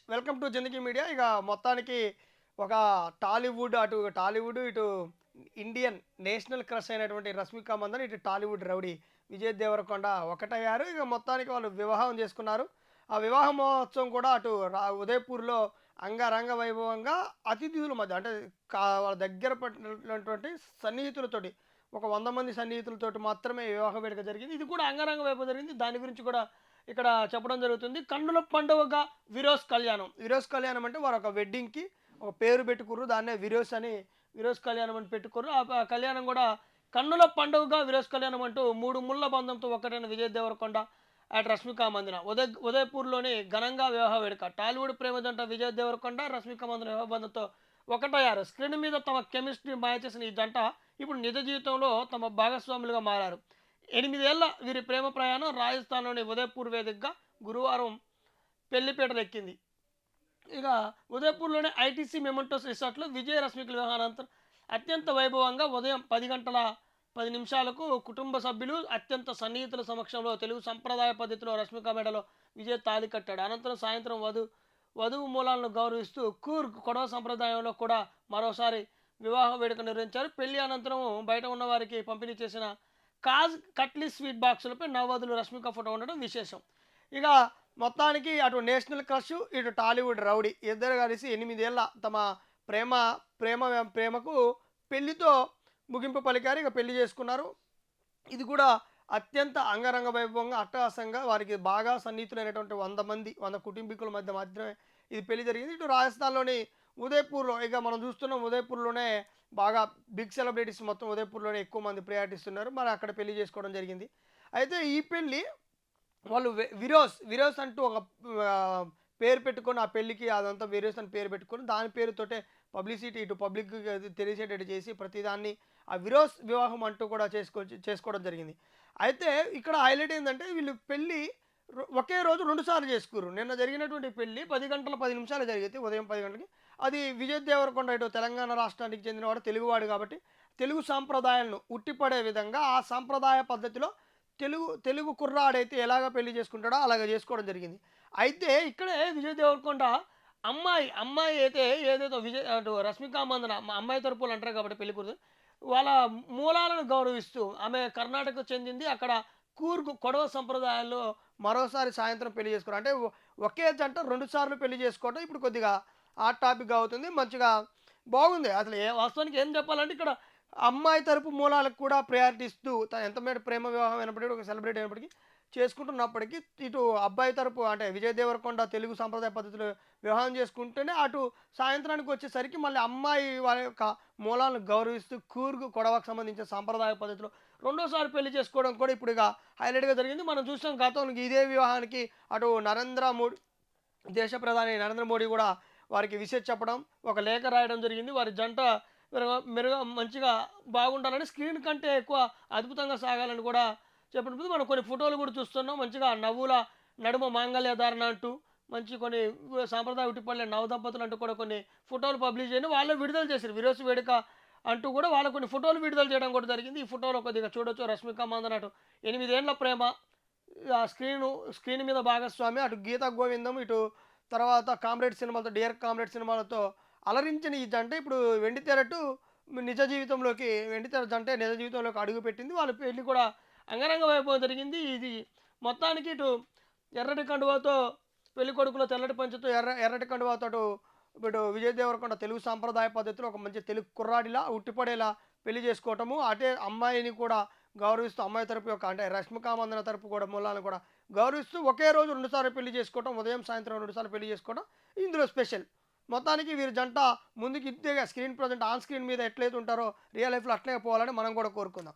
Welcome to Zindagi media. ఇక మొత్తానికి ఒక టాలీవుడ్ ఇటు ఇండియన్ నేషనల్ క్రష్ అయినటువంటి రష్మిక మందన, ఇటు టాలీవుడ్ రౌడీ విజయ్ దేవరకొండ ఒకటయ్యారు. ఇక మొత్తానికి వాళ్ళు వివాహం చేసుకున్నారు. ఆ వివాహ మహోత్సవం కూడా అటు ఉదయపూర్లో అంగరంగ వైభవంగా అతిథుల మధ్య అంటే వాళ్ళ దగ్గర పట్టినటువంటి సన్నిహితులతోటి ఒక 100 మంది సన్నిహితులతోటి మాత్రమే వివాహ వేడుక జరిగింది. ఇది కూడా అంగరంగ వైభవం జరిగింది. దాని గురించి కూడా ఇక్కడ చెప్పడం జరుగుతుంది. కన్నుల పండువగా విరోస్ కళ్యాణం. విరోస్ కళ్యాణం అంటే వారు ఒక వెడ్డింగ్‌కి ఒక పేరు పెట్టుకుర్రు. దాన్నే విరోస్ కళ్యాణం అని పెట్టుకుర్రు. ఆ కళ్యాణం కూడా కన్నుల పండువగా విరోస్ కళ్యాణం అంటూ 3 ముళ్ళ బంధంతో ఒక్కటైన విజయ్ దేవరకొండ అటు రష్మిక మందన ఉదయపూర్‌లోని ఘనంగా వివాహ వేడుక. టాలీవుడ్ ప్రేమ జంట విజయ్ దేవరకొండ, రష్మిక మందన వివాహ బంధంతో ఒకటయ్యారు. స్క్రీన్ మీద తమ కెమిస్ట్రీ మాయ చేసిన ఈ జంట ఇప్పుడు నిజ జీవితంలో తమ భాగస్వాములుగా మారారు. 8 ఏళ్ల వీరి ప్రేమ ప్రయాణం రాజస్థాన్‌లోని ఉదయపూర్ వేదికగా గురువారం పెళ్లిపీటలెక్కింది. ఇక ఉదయపూర్‌లోని ఐటీసీ మెమెంటోస్ రిసార్ట్‌లో విజయ్ రష్మికల వివాహానంతరం అత్యంత వైభవంగా ఉదయం 10 గంటల 10 నిమిషాలకు కుటుంబ సభ్యులు అత్యంత సన్నిహితుల సమక్షంలో తెలుగు సంప్రదాయ పద్ధతిలో రష్మిక మెడలో విజయ్ తాళి కట్టాడు. అనంతరం సాయంత్రం వధువు మూలాలను గౌరవిస్తూ కూర్గ్ కొడవ సంప్రదాయంలో కూడా మరోసారి వివాహ వేడుక నిర్వహించారు. పెళ్లి అనంతరం బయట ఉన్న వారికి పంపిణీ చేసిన కట్లీ స్వీట్ బాక్సులపై నవవధులు రష్మిక ఫోటో ఉండడం విశేషం. ఇక మొత్తానికి అటు నేషనల్ క్రష్, ఇటు టాలీవుడ్ రౌడీ ఇద్దరు కలిసి 8 ఏళ్ల తమ ప్రేమ ప్రేమ ప్రేమకు పెళ్లితో ముగింపు పలికారు. ఇక పెళ్లి చేసుకున్నారు. ఇది కూడా అత్యంత అంగరంగ వైభవంగా అట్టహాసంగా వారికి బాగా సన్నిహితులైనటువంటి 100 కుటుంబీకుల మధ్య మాత్రమే ఇది పెళ్లి జరిగింది. ఇటు రాజస్థాన్‌లోని ఉదయపూర్‌లో ఇక మనం చూస్తున్నాం. ఉదయపూర్‌లోనే బాగా బిగ్ సెలబ్రిటీస్ మొత్తం ఉదయపూర్‌లోనే ఎక్కువ మంది ప్రయాటిస్తున్నారు. మరి అక్కడ పెళ్లి చేసుకోవడం జరిగింది. అయితే ఈ పెళ్లి వాళ్ళు విరోస్ అంటూ ఒక ఆహ్, పేరు పెట్టుకొని ఆ పెళ్ళికి అదంతా విరోస్ అని పేరు పెట్టుకొని దాని పేరుతోటే పబ్లిసిటీ ఇటు పబ్లిక్‌కి తెలిసేటట్టు చేసి ప్రతిదాన్ని ఆ విరోస్ వివాహం అంటూ కూడా చేసుకోవడం జరిగింది. అయితే ఇక్కడ హైలైట్ ఏందంటే వీళ్ళు పెళ్లి ఒకే రోజు 2 సార్లు చేసుకుర్రు. నిన్న జరిగినటువంటి పెళ్లి 10 గంటల 10 నిమిషాలు జరిగితే ఉదయం 10 గంటలకి. అది విజయ్ దేవరకొండ ఇటు తెలంగాణ రాష్ట్రానికి చెందినవాడు, తెలుగువాడు కాబట్టి తెలుగు సాంప్రదాయాలను ఉట్టిపడే విధంగా ఆ సాంప్రదాయ పద్ధతిలో తెలుగు తెలుగు కుర్రాడైతే ఎలాగ పెళ్లి చేసుకుంటాడో అలాగ చేసుకోవడం జరిగింది. అయితే ఇక్కడే విజయ్ దేవరకొండ అమ్మాయి అయితే ఏదైతే అటు రష్మిక మందన అమ్మాయి తరపులు అంటారు కాబట్టి పెళ్ళికూతురు వాళ్ళ మూలాలను గౌరవిస్తూ ఆమె కర్ణాటకకు చెందింది. అక్కడ కూర్గ్ కొడవ సంప్రదాయాల్లో మరోసారి సాయంత్రం పెళ్లి చేసుకున్నారు. అంటే ఒకే జంట 2 సార్లు పెళ్లి చేసుకోవడం ఇప్పుడు కొద్దిగా హాట్ టాపిక్‌గా అవుతుంది. మంచిగా బాగుంది. అసలు వాస్తవానికి ఏం చెప్పాలంటే ఇక్కడ అమ్మాయి తరపు మూలాలకు కూడా ప్రయారిటీ ఇస్తూ తను ఎంత మేర ప్రేమ వివాహం అయినప్పటికీ ఒక సెలబ్రిటీ అయినప్పటికీ చేసుకుంటున్నప్పటికీ ఇటు అబ్బాయి తరపు అంటే విజయ్ దేవరకొండ తెలుగు సాంప్రదాయ పద్ధతిలో వివాహం చేసుకుంటేనే అటు సాయంత్రానికి వచ్చేసరికి మళ్ళీ అమ్మాయి వాళ్ళ యొక్క మూలాలను గౌరవిస్తూ కూర్గు కొడవకు సంబంధించిన సాంప్రదాయ పద్ధతిలో రెండోసారి పెళ్లి చేసుకోవడం కూడా ఇప్పుడు ఇక హైలైట్గా జరిగింది. మనం చూసాం గతంలో ఇదే వివాహానికి అటు దేశ ప్రధాని నరేంద్ర మోడీ కూడా వారికి విషెస్ చెప్పడం, ఒక లేఖ రాయడం జరిగింది. వారి జంట మెరుగా మంచిగా బాగుండాలని, స్క్రీన్ కంటే ఎక్కువ అద్భుతంగా సాగాలని కూడా చెప్పినప్పుడు మనం కొన్ని ఫోటోలు కూడా చూస్తున్నాం. మంచిగా నవ్వుల నడుమ మాంగళ్య ధారణ అంటూ మంచి కొన్ని సాంప్రదాయ ఉట్టిపల్లె నవదంపతులు అంటూ కూడా కొన్ని ఫోటోలు పబ్లిష్ చేయని వాళ్ళే విడుదల చేశారు. విరోసి వేడుక అంటూ కూడా వాళ్ళ కొన్ని ఫోటోలు విడుదల చేయడం కూడా జరిగింది. ఈ ఫోటోలో కొద్దిగా చూడొచ్చు రష్మిక మందన అటు 8 ఏళ్ల ప్రేమ ఆ స్క్రీన్ మీద భాగస్వామి, అటు గీతా గోవిందం, ఇటు తర్వాత కామ్రేడ్ సినిమాలతో డియర్ కామ్రేడ్ సినిమాలతో అలరించిన ఈ జంట ఇప్పుడు వెండితెర జంటే నిజ జీవితంలోకి అడుగుపెట్టింది. వాళ్ళ పెళ్లి కూడా అంగరంగ వైభవం జరిగింది. ఇది మొత్తానికి ఇటు ఎర్రటి కండువాతో పెళ్ళికొడుకులో తెల్లటి పంచెతో ఎర్రటి కండువాతో ఇప్పుడు విజయ్ దేవరకొండ తెలుగు సాంప్రదాయ పద్ధతిలో ఒక మంచి తెలుగు కుర్రాడిలా ఉట్టిపడేలా పెళ్లి చేసుకోవటము, అటే అమ్మాయిని కూడా గౌరవిస్తూ అమ్మాయి తరపు యొక్క అంటే రష్మిక మందన తరపు కూడా మూలాలను కూడా గౌరవిస్తూ ఒకే రోజు 2 సార్లు పెళ్లి చేసుకోవటం, ఉదయం సాయంత్రం 2 సార్లు పెళ్లి చేసుకోవడం ఇందులో స్పెషల్. మొత్తానికి వీరి జంట ముందుకు ఇంతేగా స్క్రీన్ ప్రజెంట్ ఆన్ స్క్రీన్ మీద ఎట్లయితే ఉంటారో రియల్ లైఫ్లో అట్లే పోవాలని మనం కూడా కోరుకుందాం.